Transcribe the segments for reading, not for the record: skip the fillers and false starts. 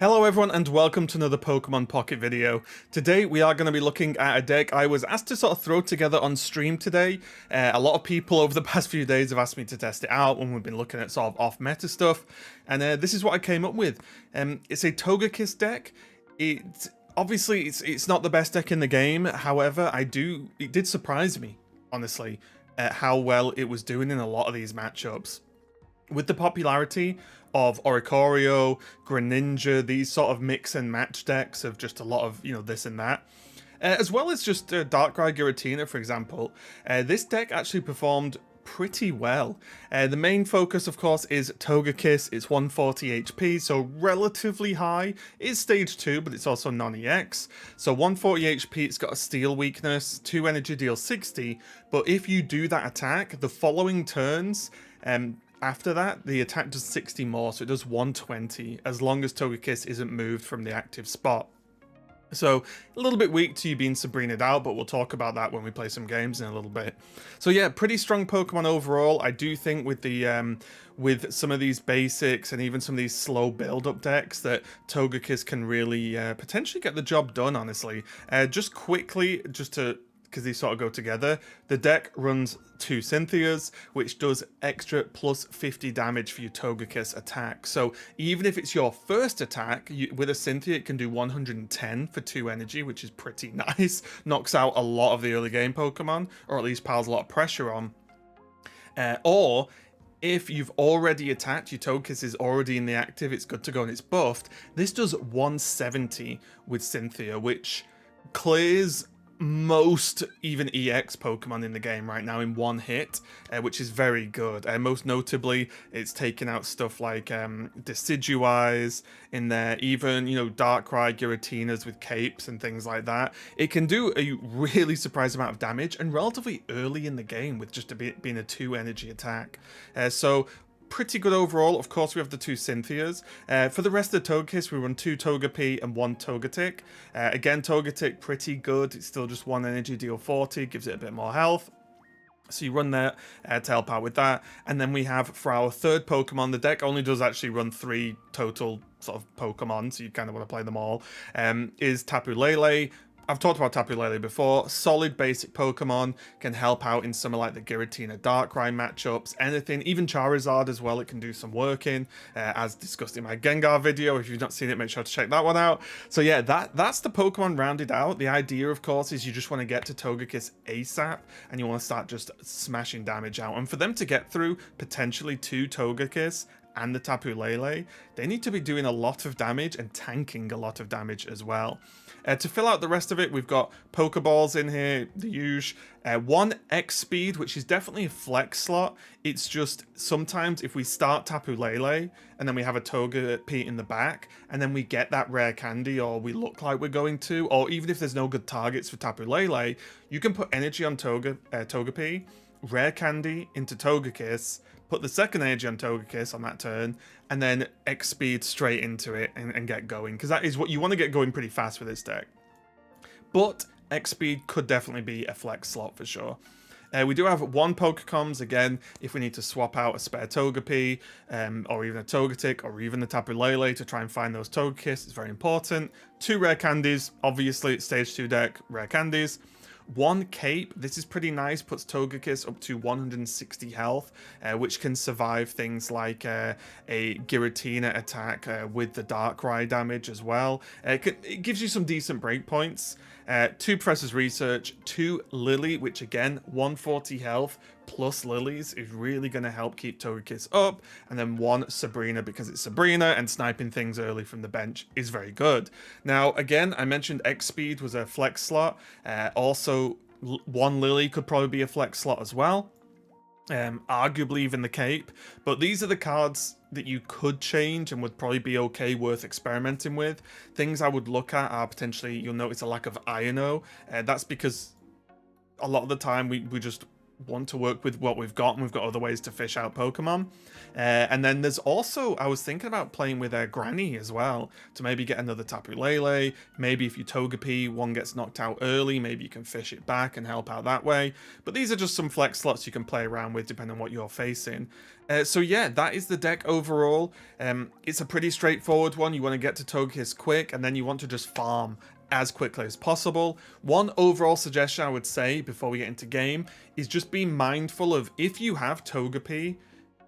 Hello everyone and welcome to another Pokemon Pocket video. Today we are going to be looking at a deck I was asked to sort of throw together on stream today. A lot of people over the past few days have asked me to test it out when we've been looking at sort of off-meta stuff. And this is what I came up with. It's a Togekiss deck. Obviously it's not the best deck in the game, however it did surprise me, honestly, at how well it was doing in a lot of these matchups. With the popularity of Oricorio, Greninja, these sort of mix and match decks of just a lot of, this and that, as well as just Darkrai Giratina, for example, this deck actually performed pretty well. The main focus, of course, is Togekiss. It's 140 HP, so relatively high. It is stage 2, but it's also non-EX. So 140 HP, it's got a steel weakness, 2 energy deal 60, but if you do that attack, the following turns, after that, the attack does 60 more, so it does 120, as long as Togekiss isn't moved from the active spot. So, a little bit weak to you being Sabrina'd out, but we'll talk about that when we play some games in a little bit. So yeah, pretty strong Pokemon overall. I do think with the with some of these basics and even some of these slow build-up decks that Togekiss can really potentially get the job done, honestly. Just quickly, because these sort of go together, the deck runs 2 Cynthias, which does extra plus 50 damage for your Togekiss attack. So even if it's your first attack, with a Cynthia, it can do 110 for 2 energy, which is pretty nice. Knocks out a lot of the early game Pokemon, or at least piles a lot of pressure on. Or if you've already attacked, your Togekiss is already in the active, it's good to go and it's buffed, this does 170 with Cynthia, which clears most even EX Pokemon in the game right now in one hit, which is very good. Most notably, it's taken out stuff like Decidueyes in there, even, Darkrai Giratinas with capes and things like that. It can do a really surprising amount of damage and relatively early in the game with just being a 2 energy attack. So pretty good overall. Of course, we have the 2 Cynthias. For the rest of the Togekiss, we run 2 Togepi and 1 Togetic. Again, Togetic, pretty good. It's still just 1 energy, deal 40, gives it a bit more health. So you run that to help out with that. And then we have, for our third Pokemon, the deck only does actually run 3 total sort of Pokemon, so you kind of want to play them all, is Tapu Lele. I've talked about Tapu Lele before. Solid basic Pokemon, can help out in some of like the Giratina Darkrai matchups, anything, even Charizard as well, it can do some work in, as discussed in my Gengar video. If you've not seen it, make sure to check that one out. So yeah, that's the Pokemon rounded out. The idea, of course, is you just want to get to Togekiss ASAP, and you want to start just smashing damage out. And for them to get through potentially 2 Togekiss and the Tapu Lele, they need to be doing a lot of damage and tanking a lot of damage as well. To fill out the rest of it, we've got Pokeballs in here, the usual. 1 X speed, which is definitely a flex slot. It's just sometimes if we start Tapu Lele and then we have a Togepi in the back and then we get that rare candy, or we look like we're going to, or even if there's no good targets for Tapu Lele, you can put energy on Togepi, rare candy into Togekiss, put the second energy on Togekiss on that turn, and then X speed straight into it and get going, because that is what you want to get going pretty fast with this deck. But X speed could definitely be a flex slot for sure. We do have 1 Pokecoms, again, if we need to swap out a spare Togepi, or even a Togetic, or even the Tapu Lele to try and find those Togekiss. It's very important. 2 rare candies, obviously it's stage 2 deck, rare candies. 1 cape, this is pretty nice, puts Togekiss up to 160 health, which can survive things like a Giratina attack with the Darkrai damage as well. It gives you some decent breakpoints. 2 Professor's Research, 2 Lily, which again, 140 health plus Lilies is really going to help keep Togekiss up, and then 1 Sabrina, because it's Sabrina and sniping things early from the bench is very good. Now, again, I mentioned X speed was a flex slot. Also, 1 Lily could probably be a flex slot as well. Arguably even the cape, but these are the cards that you could change and would probably be okay, worth experimenting with. Things I would look at are potentially, you'll notice a lack of Iono. That's because a lot of the time we just want to work with what we've got, and we've got other ways to fish out Pokemon. And then there's also, I was thinking about playing with Granny as well, to maybe get another Tapu Lele. Maybe if you Togepi, one gets knocked out early, maybe you can fish it back and help out that way. But these are just some flex slots you can play around with depending on what you're facing. So yeah, that is the deck overall. It's a pretty straightforward one. You want to get to Togekiss quick, and then you want to just farm as quickly as possible. One overall suggestion I would say before we get into game is just be mindful of, if you have Togepi,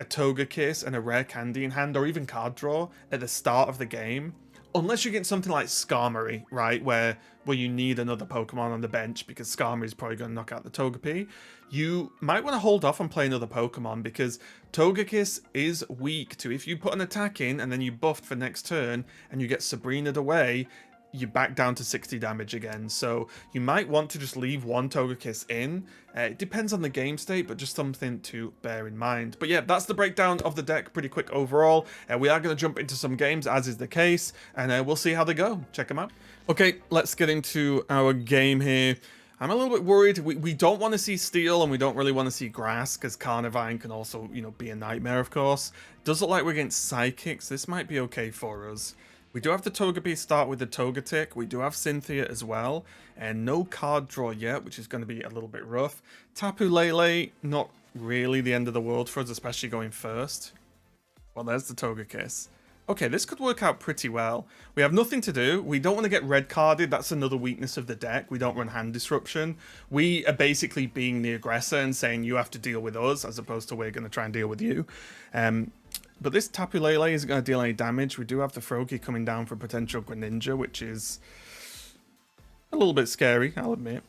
a Togekiss, and a rare candy in hand, or even card draw at the start of the game, unless you get something like Skarmory, right, where you need another Pokemon on the bench because Skarmory is probably going to knock out the Togepi, you might want to hold off on playing other Pokemon, because Togekiss is weak to, if you put an attack in and then you buffed for next turn and you get Sabrina'd away, you back down to 60 damage again. So you might want to just leave one Togekiss in. It depends on the game state, but just something to bear in mind. But yeah, that's the breakdown of the deck, pretty quick overall. We are going to jump into some games, as is the case, and we'll see how they go. Check them out. Okay, let's get into our game here. I'm a little bit worried. We don't want to see Steel, and we don't really want to see Grass, because Carnivine can also, you know, be a nightmare, of course. Does look like we're against Psychics. This might be okay for us. We do have the Togepi start with the Togetic. We do have Cynthia as well. And no card draw yet, which is going to be a little bit rough. Tapu Lele, not really the end of the world for us, especially going first. Well, there's the Togekiss. Okay, this could work out pretty well. We have nothing to do. We don't want to get red carded. That's another weakness of the deck. We don't run hand disruption. We are basically being the aggressor and saying you have to deal with us, as opposed to we're going to try and deal with you. But this Tapu Lele isn't going to deal any damage. We do have the Froakie coming down for potential Greninja, which is a little bit scary, I'll admit.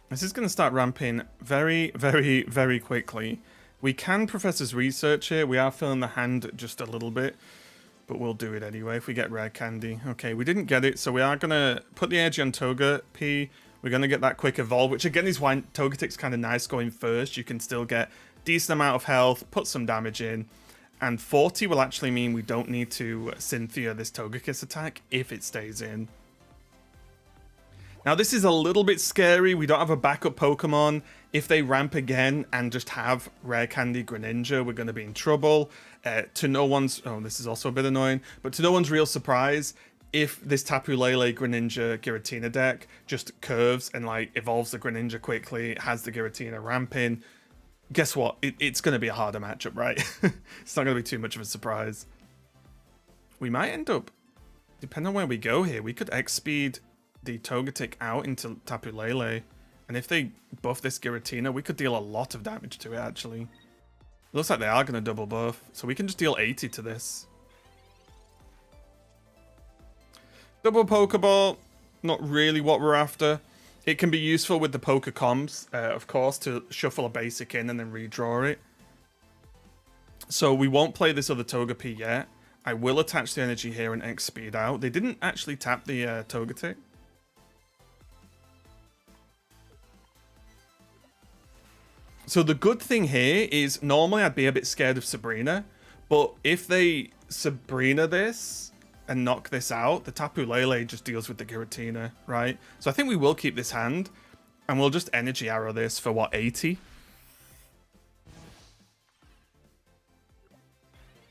This is going to start ramping very, very, very quickly. We can Professor's Research here. We are filling the hand just a little bit, but we'll do it anyway if we get Rare Candy. Okay, we didn't get it, so we are going to put the energy on Togepi. We're going to get that quick evolve, which again is why Togetic's kind of nice going first. You can still get decent amount of health, put some damage in, and 40 will actually mean we don't need to Cynthia this Togekiss attack if it stays in. Now this is a little bit scary. We don't have a backup Pokemon. If they ramp again and just have Rare Candy Greninja, we're going to be in trouble. To no one's... Oh, this is also a bit annoying. But to no one's real surprise, if this Tapu Lele Greninja Giratina deck just curves and like evolves the Greninja quickly, it has the Giratina ramping, guess what? It's going to be a harder matchup, right? It's not going to be too much of a surprise. We might end up, depending on where we go here, we could X-speed the Togetic out into Tapu Lele. And if they buff this Giratina, we could deal a lot of damage to it, actually. It looks like they are going to double buff, so we can just deal 80 to this. Double Pokeball, not really what we're after. It can be useful with the Pokecoms, of course, to shuffle a basic in and then redraw it. So we won't play this other Togepi yet. I will attach the energy here and X-speed out. They didn't actually tap the Togetic. So the good thing here is normally I'd be a bit scared of Sabrina, but if they Sabrina this and knock this out, the Tapu Lele just deals with the Giratina, right? So I think we will keep this hand, and we'll just energy arrow this for, what, 80?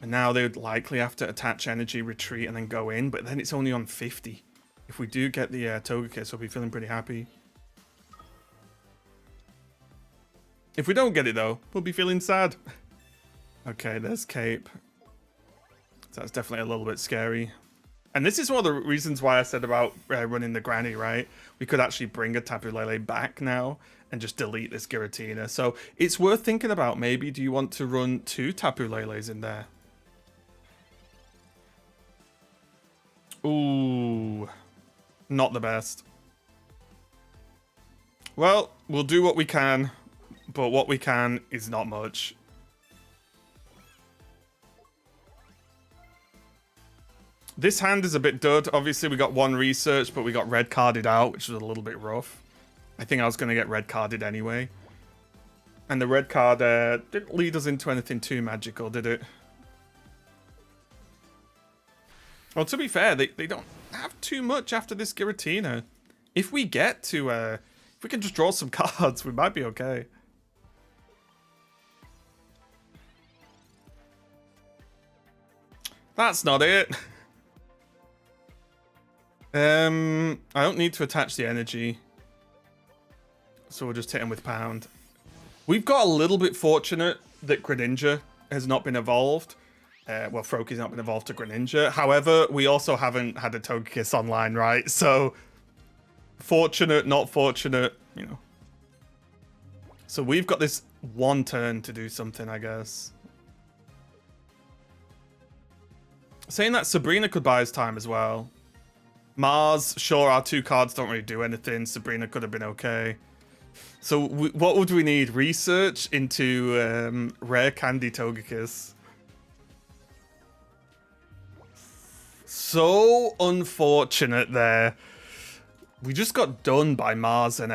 And now they would likely have to attach energy, retreat, and then go in, but then it's only on 50. If we do get the Togekiss, we'll be feeling pretty happy. If we don't get it, though, we'll be feeling sad. Okay, there's Cape. So that's definitely a little bit scary. And this is one of the reasons why I said about running the Granny, right? We could actually bring a Tapu Lele back now and just delete this Giratina. So it's worth thinking about. Maybe do you want to run 2 Tapu Leles in there? Ooh, not the best. Well, we'll do what we can, but what we can is not much. This hand is a bit dud. Obviously, we got 1 research, but we got red carded out, which was a little bit rough. I think I was going to get red carded anyway. And the red card didn't lead us into anything too magical, did it? Well, to be fair, they don't have not too much after this Giratina. If we get to, if we can just draw some cards, we might be okay. That's not it. I don't need to attach the energy. So we'll just hit him with Pound. We've got a little bit fortunate that Greninja has not been evolved. Well, Froakie's not been evolved to Greninja. However, we also haven't had a Togekiss online, right? So, fortunate, not fortunate, you know. So we've got this one turn to do something, I guess. Saying that, Sabrina could buy us time as well. Mars, sure, our 2 cards don't really do anything. Sabrina could have been okay. So what would we need? Research into Rare Candy Togekiss. So unfortunate there. We just got done by Mars and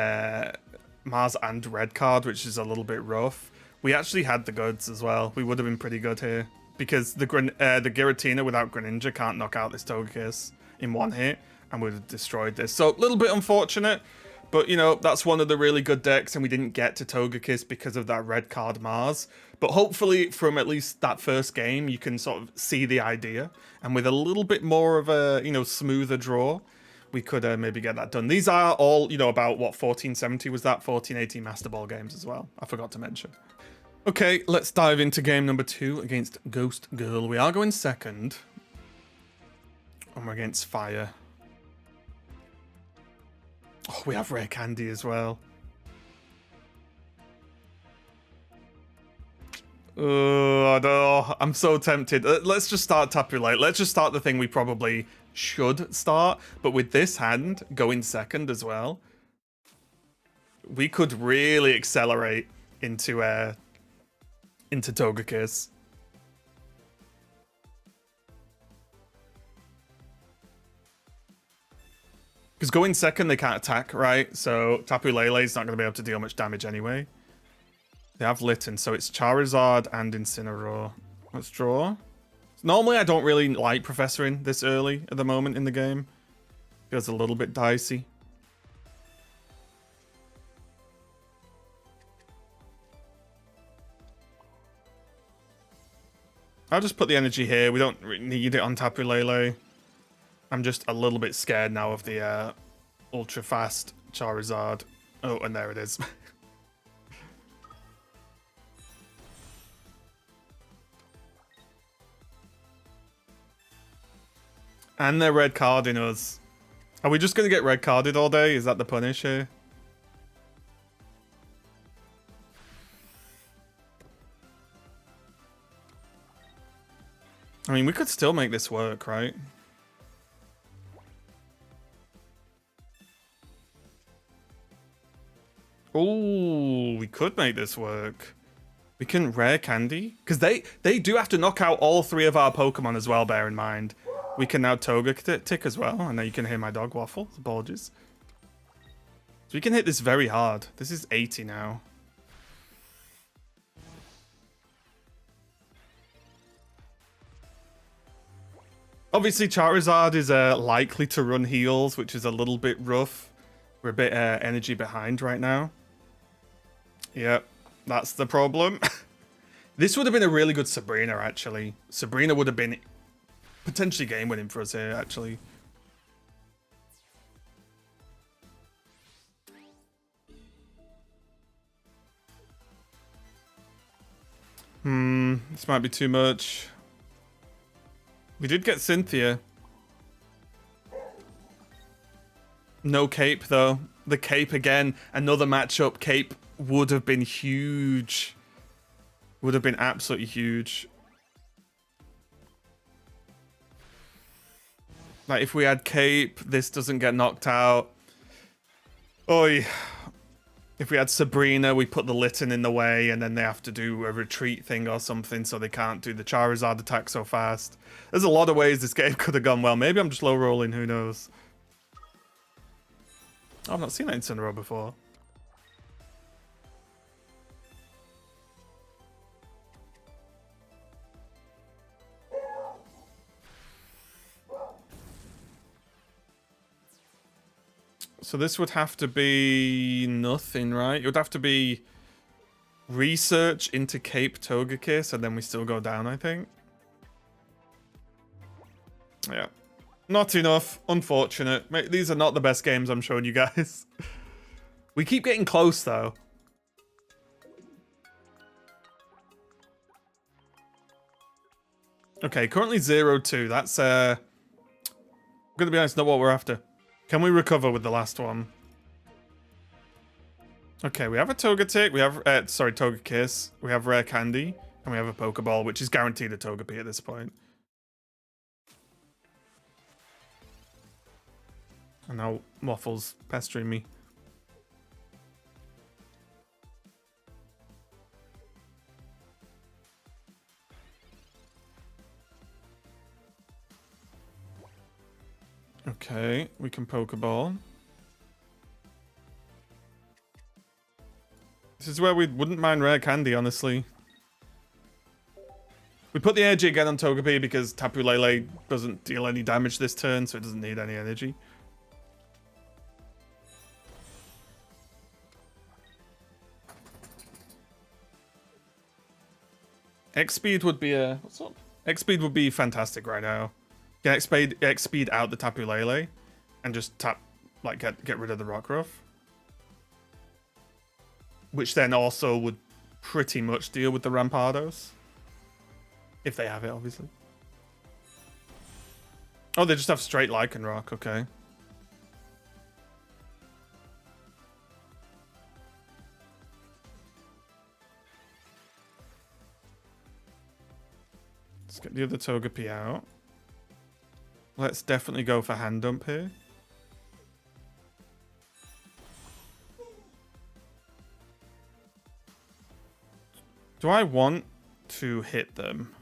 Red Card, which is a little bit rough. We actually had the goods as well. We would have been pretty good here. Because the Giratina without Greninja can't knock out this Togekiss in one hit. And we would have destroyed this. So a little bit unfortunate. But, you know, that's one of the really good decks, and we didn't get to Togekiss because of that red card Mars. But hopefully, from at least that first game, you can sort of see the idea. And with a little bit more of a, you know, smoother draw, we could maybe get that done. These are all, you know, about, what, 1470 was that? 1480 Master Ball games as well. I forgot to mention. Okay, let's dive into game number 2 against Ghost Girl. We are going second. And we're against Fire. Oh, we have Rare Candy as well. Oh, no. I'm so tempted. Let's just start Tapu Lele. Let's just start the thing we probably should start. But with this hand going second as well, we could really accelerate into Togekiss. Because going second, they can't attack, right? So Tapu Lele is not going to be able to deal much damage anyway. They have Litten, so it's Charizard and Incineroar. Let's draw. Normally, I don't really like Professoring this early at the moment in the game. Feels a little bit dicey. I'll just put the energy here. We don't need it on Tapu Lele. I'm just a little bit scared now of the ultra fast Charizard. Oh, and there it is. And they're red carding us. Are we just going to get red carded all day? Is that the punish here? I mean, we could still make this work, right? Oh, we could make this work. We can Rare Candy. Because they do have to knock out all 3 of our Pokemon as well, bear in mind. We can now Togekiss as well. And now you can hear my dog waffle. Apologies. So we can hit this very hard. This is 80 now. Obviously, Charizard is likely to run heals, which is a little bit rough. We're a bit energy behind right now. Yep, that's the problem. This would have been a really good Sabrina, actually. Sabrina would have been potentially game-winning for us here, actually. This might be too much. We did get Cynthia. No Cape, though. The Cape again. Another matchup. Cape would have been huge. Would have been absolutely huge. Like, if we had Cape, this doesn't get knocked out. Oi. If we had Sabrina, we put the Litten in the way, and then they have to do a retreat thing or something, so they can't do the Charizard attack so fast. There's a lot of ways this game could have gone well. Maybe I'm just low rolling, who knows. I've not seen that Incineroar before. So this would have to be nothing, right? It would have to be research into Cape Togekiss, and then we still go down, I think. Yeah. Not enough. Unfortunate. Mate, these are not the best games I'm showing you guys. We keep getting close, though. Okay, currently 0-2. That's, I'm gonna be honest, not what we're after. Can we recover with the last one? Okay, we have a Togetic, we have, Togekiss, we have Rare Candy, and we have a Pokeball, which is guaranteed a Togepi at this point. And now Waffle's pestering me. Okay, we can Pokeball. This is where we wouldn't mind Rare Candy, honestly. We put the energy again on Togepi because Tapu Lele doesn't deal any damage this turn, so it doesn't need any energy. X-Speed would be a... What's up? X-Speed would be fantastic right now. Get X-Speed out the Tapu Lele and just tap, like, get rid of the Rockruff. Which then also would pretty much deal with the Rampardos. If they have it, obviously. Oh, they just have straight Lycanroc, okay. Let's get the other Togepi out. Let's definitely go for Hand Dump here. Do I want to hit them?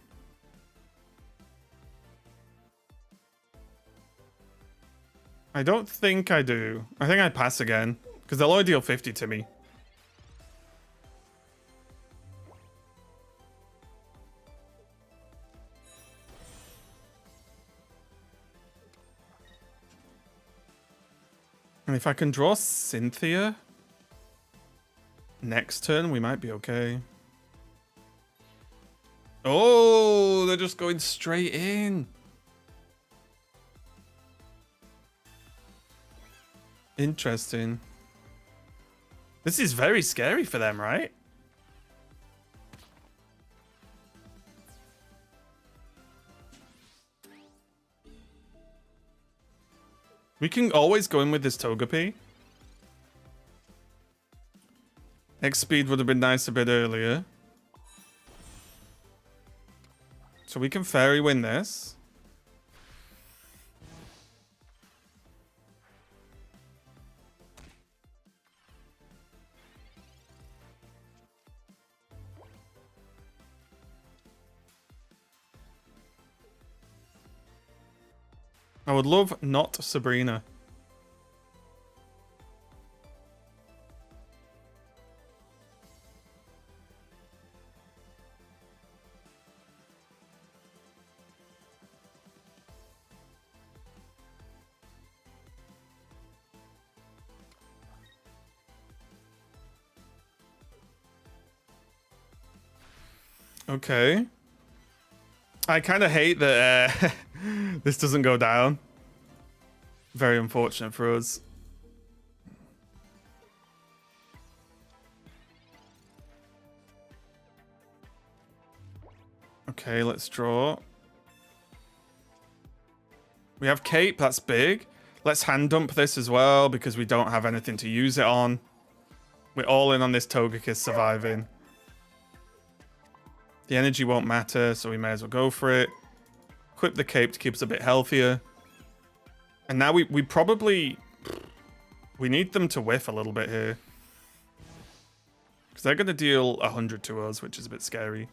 I don't think I do. I think I pass again, because they'll only deal 50 to me. And if I can draw Cynthia next turn, we might be okay. Oh, they're just going straight in. Interesting. This is very scary for them, right? We can always go in with this Togepi. X-Speed would have been nice a bit earlier. So we can Fairy win this. I would love not Sabrina. Okay. I kind of hate that this doesn't go down. Very unfortunate for us. Okay, let's draw. We have Cape, that's big. Let's Hand Dump this as well because we don't have anything to use it on. We're all in on this Togekiss surviving. The energy won't matter, so we may as well go for it. Equip the Cape to keep us a bit healthier. And now we probably... We need them to whiff a little bit here. Because they're going to deal 100 to us, which is a bit scary.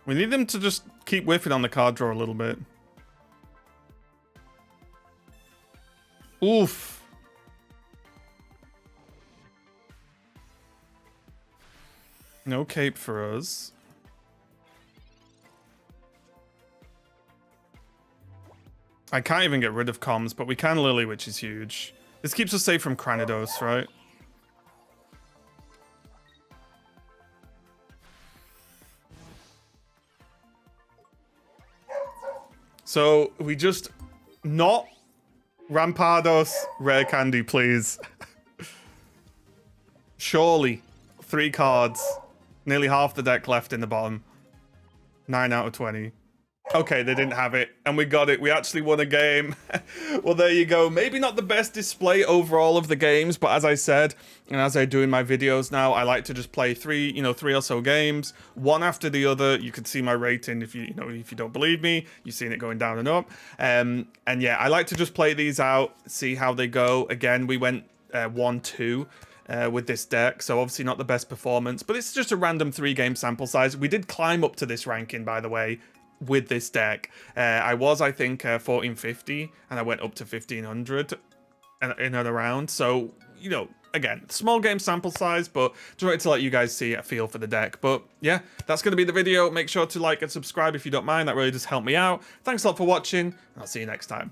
We need them to just keep whiffing on the card draw a little bit. Oof. No cape for us. I can't even get rid of comms, but we can Lily, which is huge. This keeps us safe from Cranidos, right? So we just not Rampardos rare candy, please. Surely 3 cards, nearly half the deck left in the bottom. 9 out of 20. Okay, they didn't have it, and we got it. We actually won a game. Well, there you go. Maybe not the best display overall of the games, but as I said, and as I do in my videos now, I like to just play three or so games, one after the other. You can see my rating if you don't believe me. You've seen it going down and up. And yeah, I like to just play these out, see how they go. Again, we went 1-2. With this deck, so obviously not the best performance, but it's just a random 3-game sample size. We did climb up to this ranking, by the way, with this deck. I was, I think, 1450, and I went up to 1500 in and around. So, you know, again, small game sample size, but just wanted to let you guys see a feel for the deck. But yeah, that's going to be the video. Make sure to like and subscribe if you don't mind. That really does help me out. Thanks a lot for watching, and I'll see you next time.